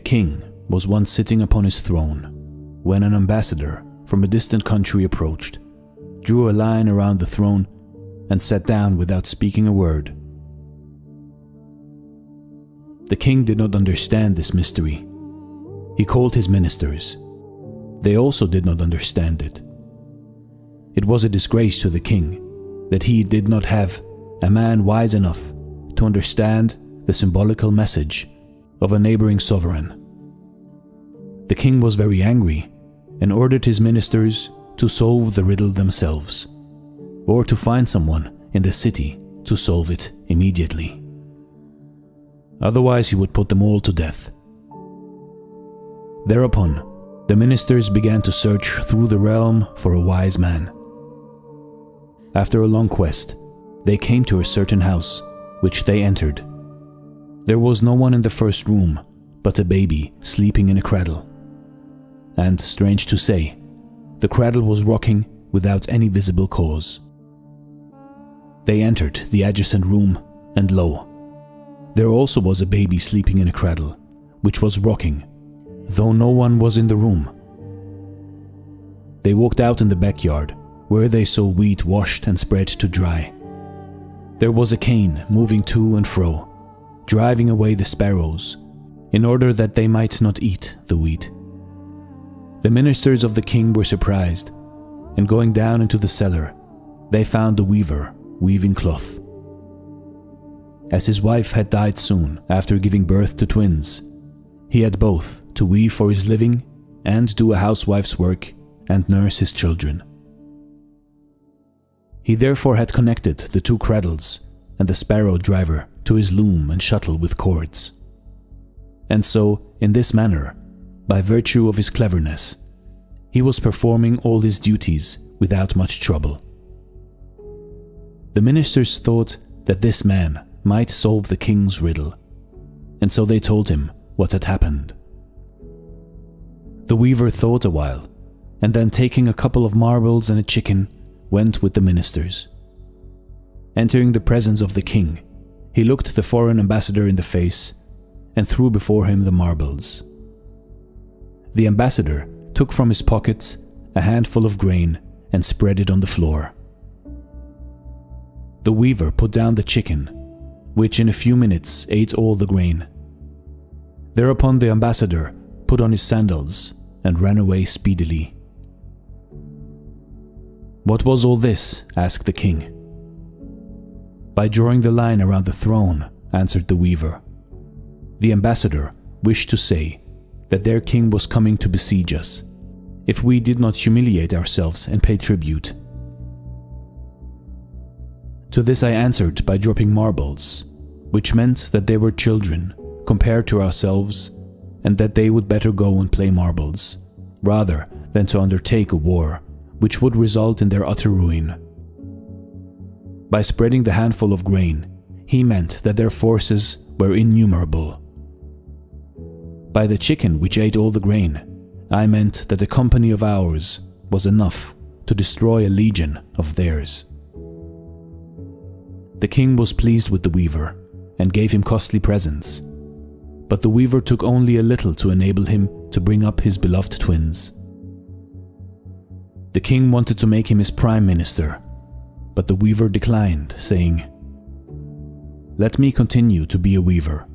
king was once sitting upon his throne when an ambassador from a distant country approached, drew a line around the throne, and sat down without speaking a word. The king did not understand this mystery. He called his ministers. They also did not understand it. It was a disgrace to the king that he did not have a man wise enough to understand the symbolical message of a neighboring sovereign. The king was very angry and ordered his ministers to solve the riddle themselves, or to find someone in the city to solve it immediately. Otherwise, he would put them all to death. Thereupon, the ministers began to search through the realm for a wise man. After a long quest, they came to a certain house, which they entered. There was no one in the first room but a baby sleeping in a cradle. And, strange to say, the cradle was rocking without any visible cause. They entered the adjacent room, and lo, there also was a baby sleeping in a cradle, which was rocking, though no one was in the room. They walked out in the backyard, where they saw wheat washed and spread to dry. There was a cane moving to and fro, driving away the sparrows, in order that they might not eat the wheat. The ministers of the king were surprised, and going down into the cellar, they found the weaver weaving cloth. As his wife had died soon after giving birth to twins, he had both to weave for his living and do a housewife's work and nurse his children. He therefore had connected the two cradles and the sparrow driver to his loom and shuttle with cords. And so, in this manner, by virtue of his cleverness, he was performing all his duties without much trouble. The ministers thought that this man might solve the king's riddle, and so they told him what had happened. The weaver thought a while, and then taking a couple of marbles and a chicken, went with the ministers. Entering the presence of the king, he looked the foreign ambassador in the face and threw before him the marbles. The ambassador took from his pocket a handful of grain and spread it on the floor. The weaver put down the chicken, which in a few minutes ate all the grain. Thereupon the ambassador put on his sandals and ran away speedily. "What was all this?" asked the king. "By drawing the line around the throne," answered the weaver. "The ambassador wished to say that their king was coming to besiege us, if we did not humiliate ourselves and pay tribute. To this I answered by dropping marbles, which meant that they were children compared to ourselves, and that they would better go and play marbles, rather than to undertake a war which would result in their utter ruin." By spreading the handful of grain, he meant that their forces were innumerable. By the chicken which ate all the grain, I meant that a company of ours was enough to destroy a legion of theirs. The king was pleased with the weaver and gave him costly presents, but the weaver took only a little to enable him to bring up his beloved twins. The king wanted to make him his prime minister, but the weaver declined, saying, "Let me continue to be a weaver.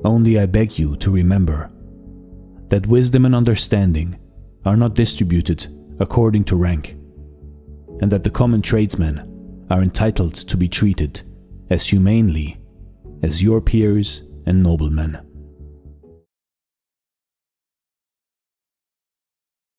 Only I beg you to remember that wisdom and understanding are not distributed according to rank, and that the common tradesmen are entitled to be treated as humanely as your peers and noblemen."